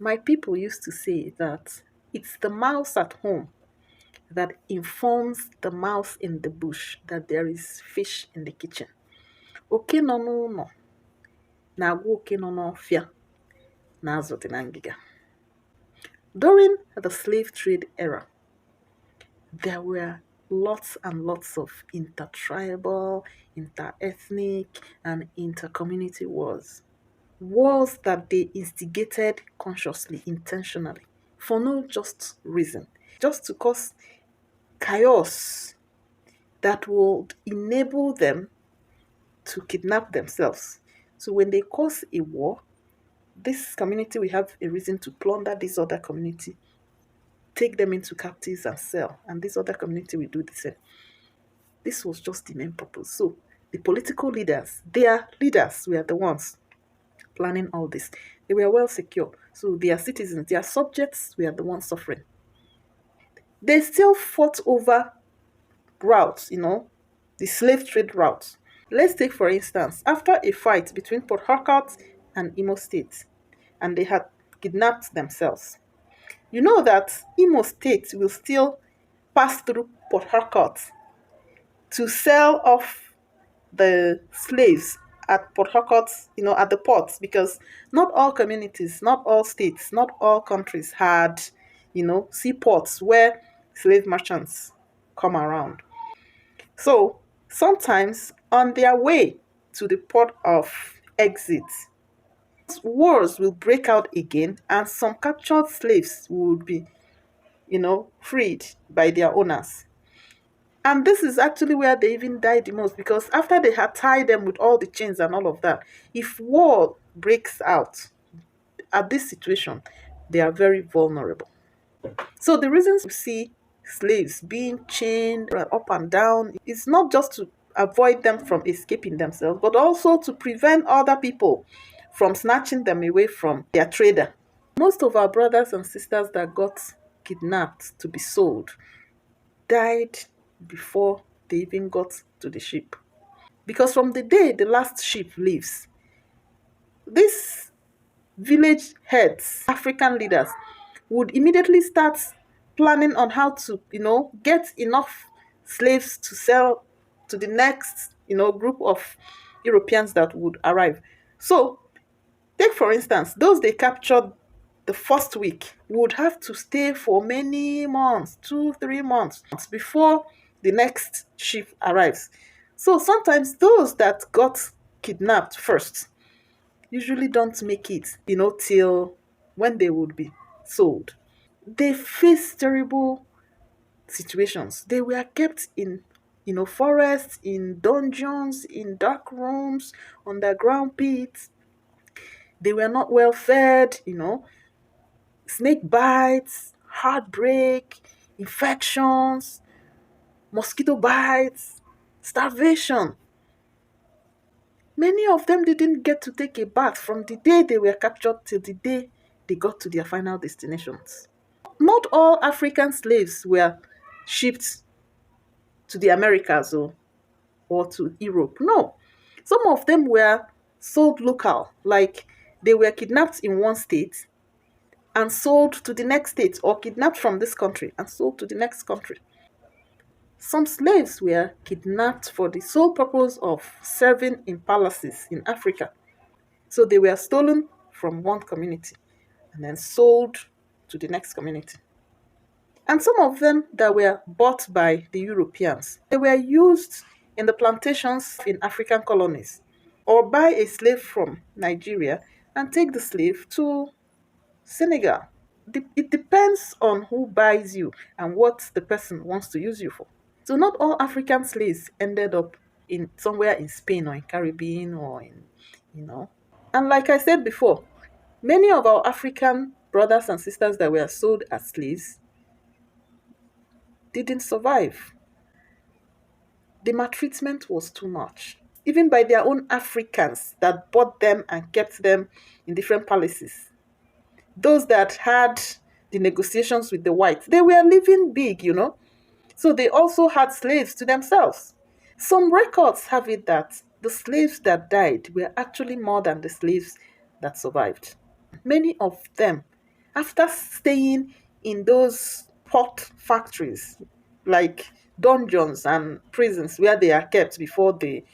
My people used to say that it's the mouse at home that informs the mouse in the bush that there is fish in the kitchen. Oke nọ n'ụlọ na-agwa oke nọ n'ọfịa na azụ dị na ngịga. During the slave trade era, there were lots and lots of intertribal, interethnic, and intercommunity wars. Wars that they instigated consciously, intentionally, for no just reason, just to cause chaos that would enable them to kidnap themselves. So when they cause a war, this community will have a reason to plunder this other community, take them into captives and sell, and this other community will do the same. This was just the main purpose. So the political leaders, their leaders were the ones planning all this. They were well secure. So their citizens, their subjects were the ones suffering. They still fought over routes, the slave trade routes. Let's take, for instance, after a fight between Port Harcourt and Imo State, and they had kidnapped themselves. You know that Imo State will still pass through Port Harcourt to sell off the slaves at Port Harcourt, at the ports, because not all communities, not all states, not all countries had, seaports where slave merchants come around. So sometimes on their way to the port of exit, wars will break out again, and some captured slaves would be, freed by their owners. And this is actually where they even died the most, because after they had tied them with all the chains and all of that, if war breaks out at this situation, they are very vulnerable. So the reasons we see slaves being chained up and down is not just to avoid them from escaping themselves, but also to prevent other people from snatching them away from their trader. Most of our brothers and sisters that got kidnapped to be sold died before they even got to the ship. Because from the day the last ship leaves, these village heads, African leaders, would immediately start planning on how to, get enough slaves to sell to the next, group of Europeans that would arrive. So, take for instance, those they captured the first week would have to stay for many months, 2, 3 months, before the next ship arrives. So sometimes those that got kidnapped first usually don't make it, till when they would be sold. They face terrible situations. They were kept in, forests, in dungeons, in dark rooms, underground pits. They were not well fed, snake bites, heartbreak, infections, mosquito bites, starvation. Many of them didn't get to take a bath from the day they were captured till the day they got to their final destinations. Not all African slaves were shipped to the Americas or to Europe. No. Some of them were sold local, like they were kidnapped in one state and sold to the next state, or kidnapped from this country and sold to the next country. Some slaves were kidnapped for the sole purpose of serving in palaces in Africa. So they were stolen from one community and then sold to the next community. And some of them that were bought by the Europeans, they were used in the plantations in African colonies, or buy a slave from Nigeria and take the slave to Senegal. It depends on who buys you and what the person wants to use you for. So not all African slaves ended up in somewhere in Spain or in Caribbean or in, And like I said before, many of our African brothers and sisters that were sold as slaves didn't survive. The maltreatment was too much. Even by their own Africans that bought them and kept them in different palaces. Those that had the negotiations with the whites, they were living big, So they also had slaves to themselves. Some records have it that the slaves that died were actually more than the slaves that survived. Many of them After staying in those pot factories, like dungeons and prisons where they are kept before they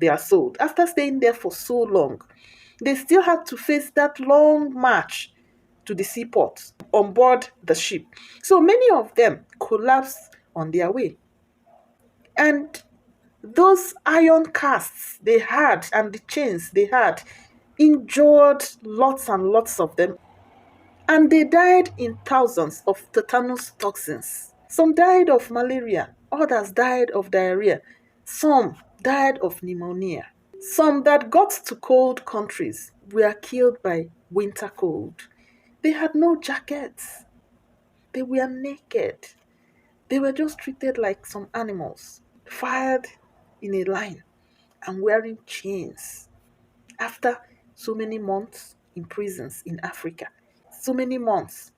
are sold, after staying there for so long, they still had to face that long march to the seaport on board the ship. So many of them collapsed on their way. And those iron casts they had and the chains they had injured lots and lots of them, and they died in thousands of tetanus toxins. Some died of malaria, others died of diarrhea, some died of pneumonia. Some that got to cold countries were killed by winter cold. They had no jackets, they were naked, they were just treated like some animals, fired in a line and wearing chains after so many months in prisons in Africa, so many months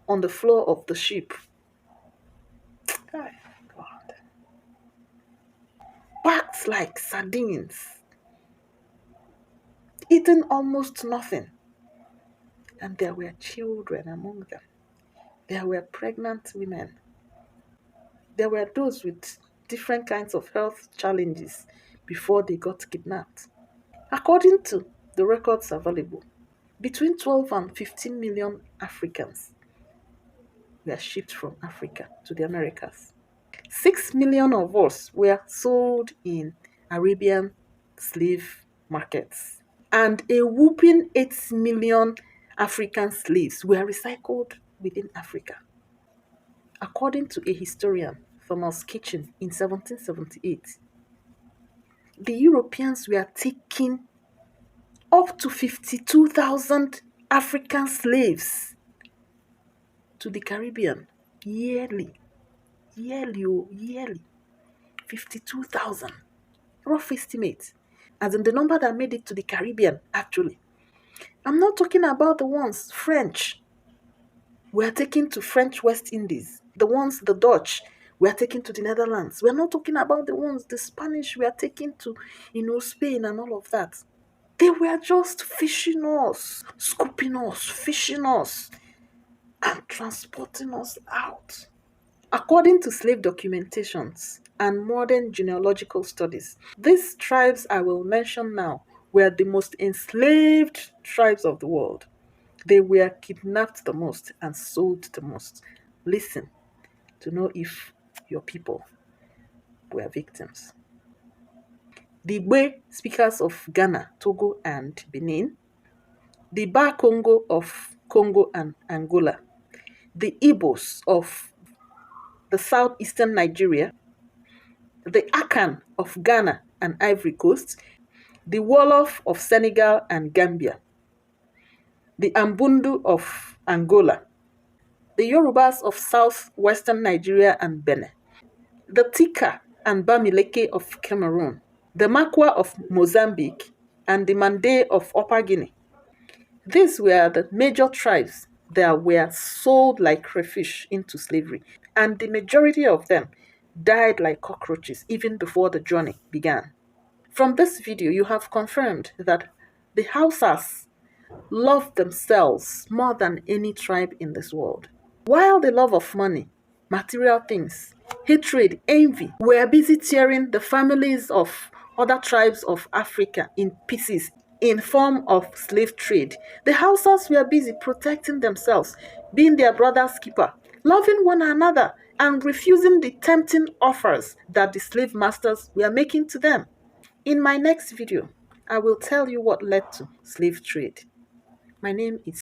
on the floor of the ship. Oh, God. Packed like sardines, eating almost nothing. And there were children among them. There were pregnant women. There were those with different kinds of health challenges before they got kidnapped. According to the records available, between 12 and 15 million Africans were shipped from Africa to the Americas. 6 million of us were sold in Arabian slave markets. And a whooping 8 million African slaves were recycled within Africa. According to a historian, Thomas Kitchen, in 1778, the Europeans were taking up to 52,000 African slaves to the Caribbean yearly. Yearly. 52,000. Rough estimate. As in the number that made it to the Caribbean, actually. I'm not talking about the ones French were taken to French West Indies. The ones the Dutch were taken to the Netherlands. We're not talking about the ones the Spanish were taken to, Spain and all of that. They were just fishing us, scooping us, fishing us, and transporting us out. According to slave documentations and modern genealogical studies, these tribes I will mention now were the most enslaved tribes of the world. They were kidnapped the most and sold the most. Listen to know if your people were victims. The Igbe speakers of Ghana, Togo, and Benin, the Ba Congo of Congo and Angola, the Igbos of the southeastern Nigeria, the Akan of Ghana and Ivory Coast, the Wolof of Senegal and Gambia, the Ambundu of Angola, the Yorubas of southwestern Nigeria and Benin, the Tika and Bamileke of Cameroon, the Makwa of Mozambique, and the Mande of Upper Guinea. These were the major tribes that were sold like crayfish into slavery, and the majority of them died like cockroaches even before the journey began. From this video, you have confirmed that the Hausas love themselves more than any tribe in this world. While the love of money, material things, hatred, envy were busy tearing the families of other tribes of Africa in pieces in form of slave trade, the Hausas were busy protecting themselves, being their brother's keeper, loving one another, and refusing the tempting offers that the slave masters were making to them. In my next video, I will tell you what led to slave trade. My name is